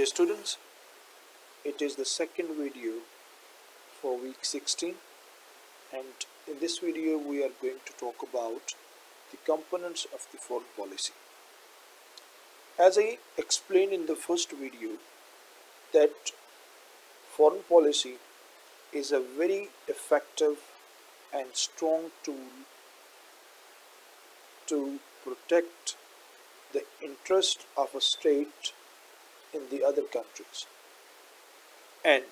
Dear students, it is the second video for week 16, and in this video we are going to talk about the components of the foreign policy. As I explained in the first video, that foreign policy is a very effective and strong tool to protect the interest of a state in the other countries. And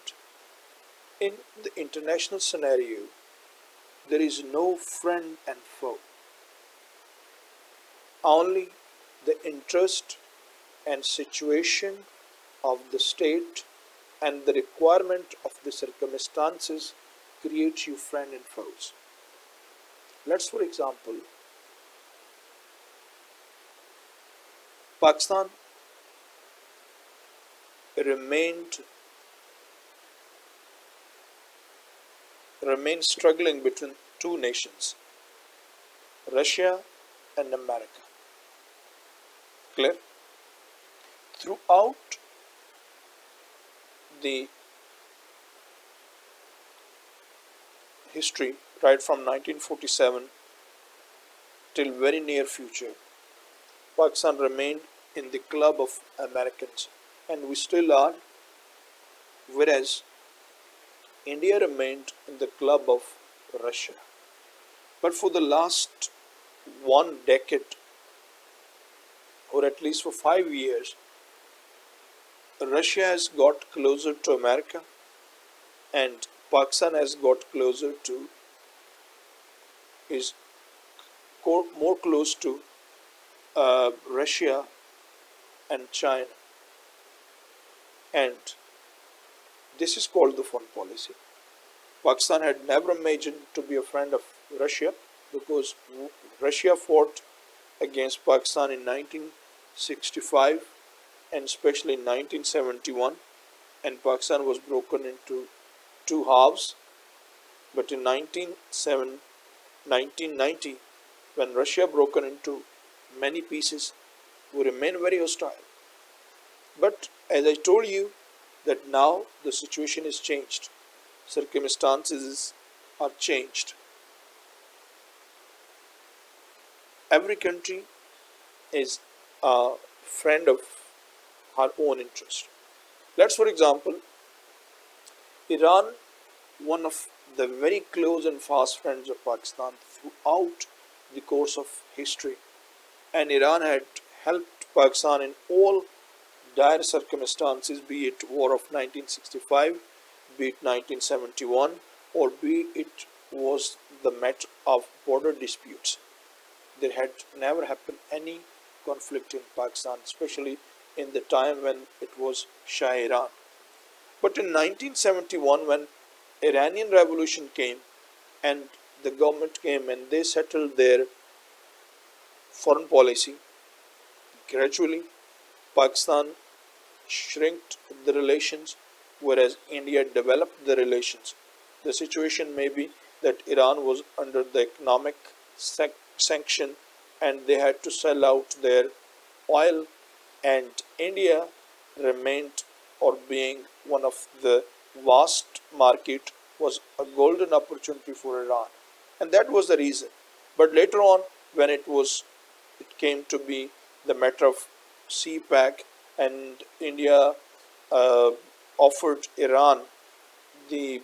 in the international scenario, there is no friend and foe. Only the interest and situation of the state and the requirement of the circumstances create you friend and foes. Let's, for example, Pakistan remained struggling between two nations, Russia and America. Clear? Throughout the history, right from 1947 till very near future, Pakistan remained in the club of Americans, and we still are, whereas India remained in the club of Russia. But for the last 1 decade, or at least for 5 years, Russia has got closer to America and Pakistan has got closer to, is more close to Russia and China. And this is called the foreign policy. Pakistan had never imagined to be a friend of Russia, because Russia fought against Pakistan in 1965 and especially in 1971, and Pakistan was broken into two halves. But in 1990, when Russia broken into many pieces, we remained very hostile. But as I told you, that now the situation is changed, circumstances are changed. Every country is a friend of her own interest. Let's, for example, Iran, one of the very close and fast friends of Pakistan throughout the course of history, and Iran had helped Pakistan in all dire circumstances, be it war of 1965, be it 1971, or be it was the matter of border disputes. There had never happened any conflict in Pakistan, especially in the time when it was Shah Iran. But in 1971, when Iranian Revolution came and the government came and they settled their foreign policy, gradually Pakistan shrinked the relations, whereas India developed the relations. The situation may be that Iran was under the economic sanction and they had to sell out their oil, and India remained, or being one of the vast market, was a golden opportunity for Iran, and that was the reason. But later on, when it came to be the matter of CPEC, and India offered Iran the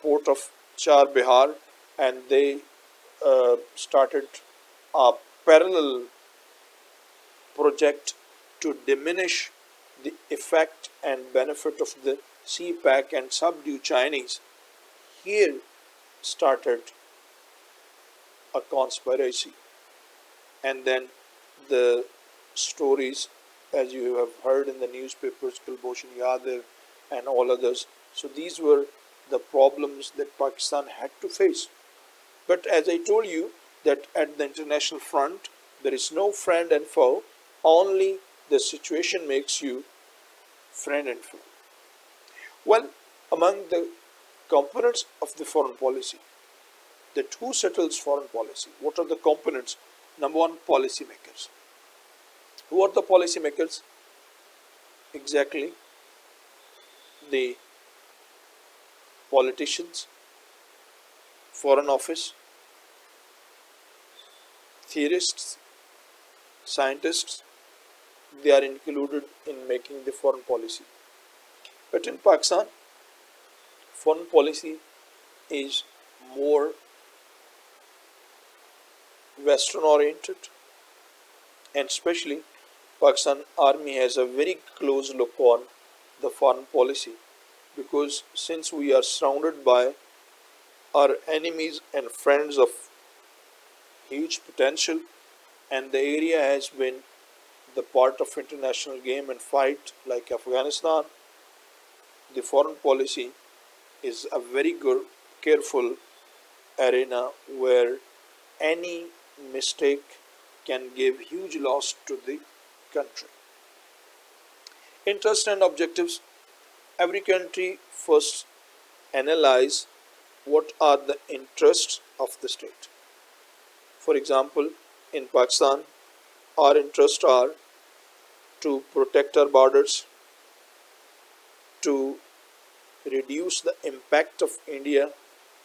port of Char-Bahar, and they started a parallel project to diminish the effect and benefit of the CPEC and subdue Chinese. Here started a conspiracy, and then the stories, as you have heard in the newspapers, Kulbhushan Yadav and all others. So these were the problems that Pakistan had to face. But as I told you, that at the international front, there is no friend and foe, only the situation makes you friend and foe. Well, among the components of the foreign policy, that who settles foreign policy? What are the components? Number one, policymakers. Who are the policymakers? exactly the politicians, foreign office, theorists, scientists, they are included in making the foreign policy. But in Pakistan, foreign policy is more Western oriented, and especially Pakistan army has a very close look on the foreign policy, because since we are surrounded by our enemies and friends of huge potential, and the area has been the part of international game and fight like Afghanistan, the foreign policy is a very good, careful arena where any mistake can give huge loss to the country. Interest and objectives. Every country first analyze what are the interests of the state. For example, in Pakistan, our interests are to protect our borders, to reduce the impact of India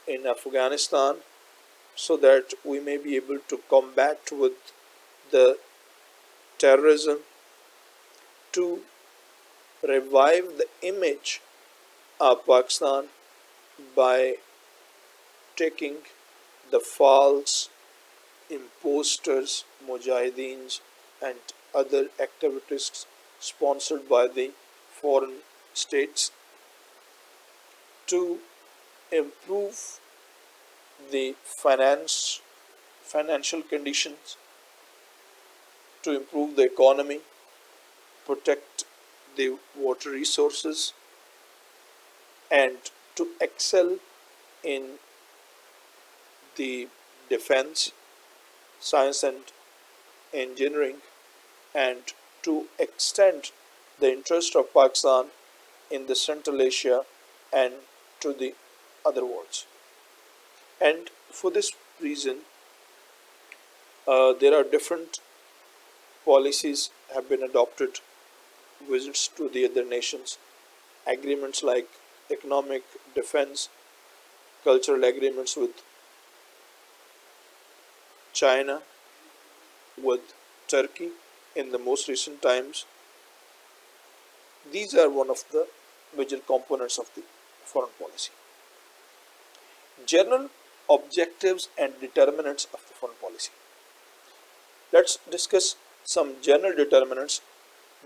in Afghanistan so that we may be able to combat with the terrorism, to revive the image of Pakistan by taking the false imposters, mujahideens, and other activities sponsored by the foreign states, to improve the financial conditions, to improve the economy, protect the water resources, and to excel in the defense, science and engineering, and to extend the interest of Pakistan in the Central Asia and to the other worlds. And for this reason, there are different policies have been adopted, visits to the other nations, agreements like economic, defense, cultural agreements with China, with Turkey in the most recent times. These are one of the major components of the foreign policy. General objectives and determinants of the foreign policy. Let's discuss some general determinants.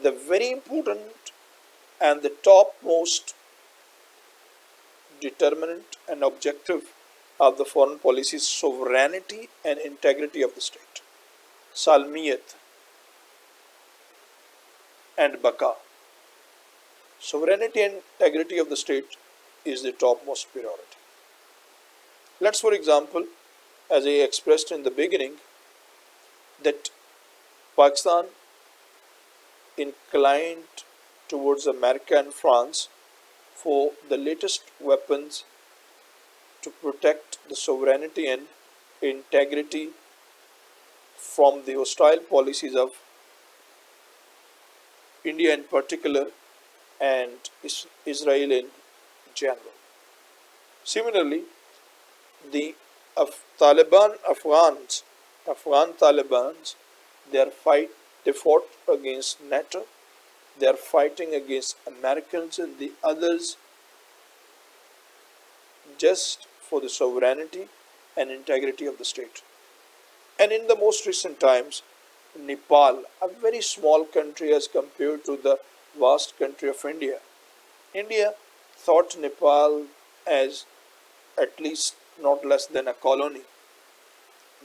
The very important and the topmost determinant and objective of the foreign policy is sovereignty and integrity of the state. Salmiyat and Baka. Sovereignty and integrity of the state is the topmost priority. Let's, for example, as I expressed in the beginning, that Pakistan inclined towards America and France for the latest weapons to protect the sovereignty and integrity from the hostile policies of India in particular and Israel in general. Similarly, the Afghan Talibans, they fought against NATO, they are fighting against Americans and the others just for the sovereignty and integrity of the state. And in the most recent times, Nepal, a very small country as compared to the vast country of India, India thought Nepal as at least not less than a colony.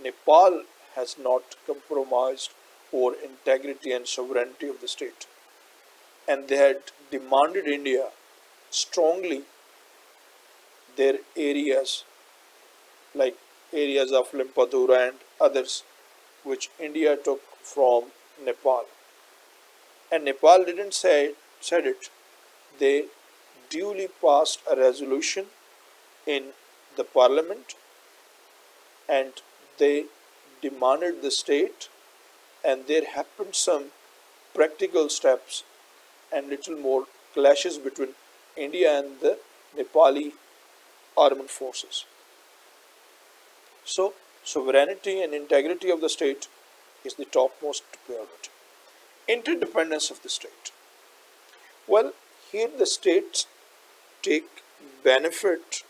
Nepal has not compromised over integrity and sovereignty of the state, and they had demanded India strongly their areas like areas of Limpathura and others which India took from Nepal. And Nepal didn't said it. They duly passed a resolution in the parliament and they demanded the state, and there happened some practical steps and little more clashes between India and the Nepali armed forces. So, sovereignty and integrity of the state is the topmost priority. Interdependence of the state. Well, here the states take benefit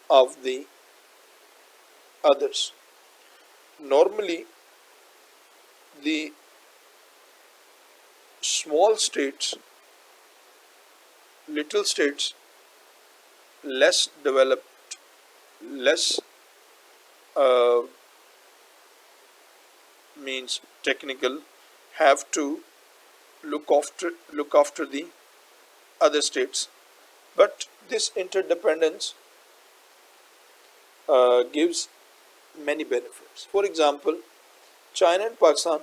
of the others. Normally, the small states, little states, less developed, less uh, means technical, have to look after the other states. But this interdependence gives many benefits. For example, China and Pakistan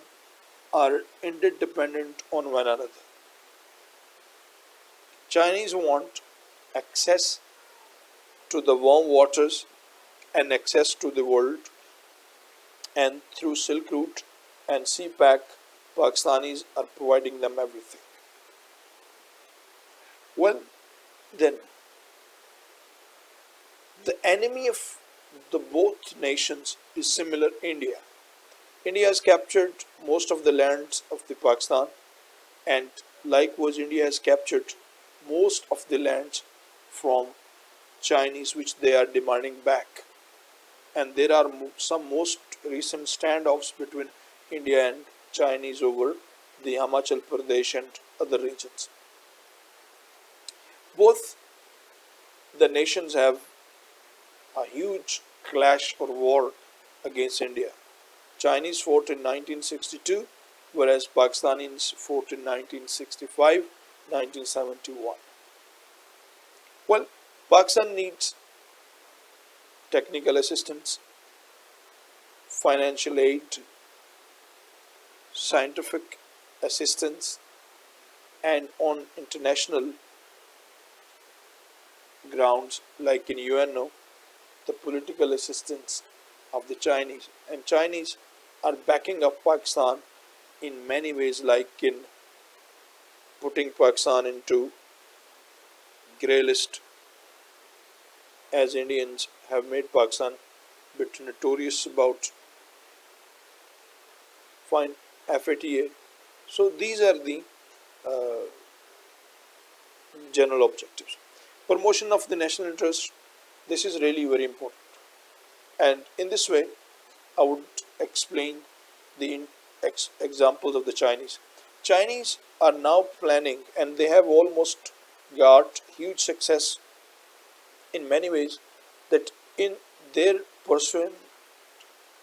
are interdependent on one another. Chinese want access to the warm waters and access to the world, and through Silk Route and CPAC, Pakistanis are providing them everything. Well, then the enemy of the both nations is similar India. India has captured most of the lands of the Pakistan, and likewise India has captured most of the lands from Chinese which they are demanding back. And there are some most recent standoffs between India and Chinese over the Himachal Pradesh and other regions. Both the nations have a huge clash or war against India. Chinese fought in 1962, whereas Pakistanis fought in 1965, 1971. Well, Pakistan needs technical assistance, financial aid, scientific assistance, and on international grounds like in UNO, the political assistance of the Chinese. And Chinese are backing up Pakistan in many ways, like in putting Pakistan into grey list, as Indians have made Pakistan a bit notorious about fine FATA. So these are the uh, general objectives. Promotion of the national interest. This is really very important. And in this way, I would explain the examples of the Chinese. Chinese are now planning, and they have almost got huge success in many ways, that in their pursuit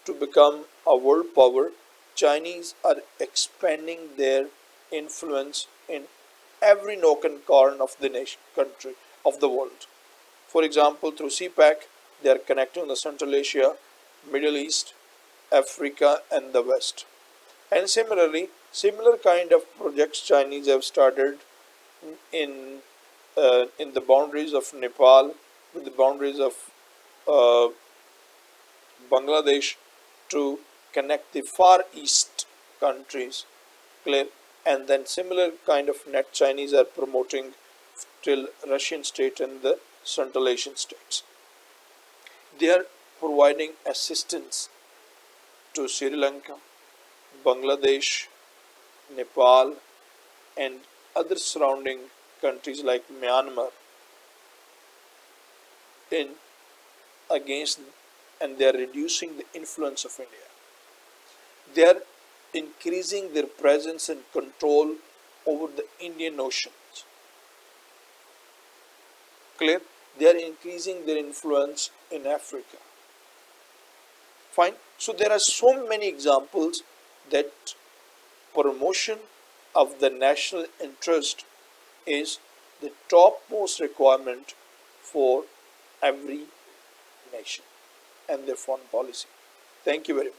to become a world power, Chinese are expanding their influence in every nook and corner of the nation, country, of the world. For example, through CPAC, they are connecting the Central Asia, Middle East, Africa, and the West. And similarly, similar kind of projects Chinese have started in in the boundaries of Nepal, with the boundaries of uh, Bangladesh, to connect the Far East countries. Clear? And then similar kind of net Chinese are promoting till Russian state and the Central Asian states. They are providing assistance to Sri Lanka, Bangladesh, Nepal, and other surrounding countries like Myanmar in against, and they are reducing the influence of India. They are increasing their presence and control over the Indian Oceans. Clear? They are increasing their influence in Africa. Fine. So there are so many examples that promotion of the national interest is the topmost requirement for every nation and their foreign policy. Thank you very much.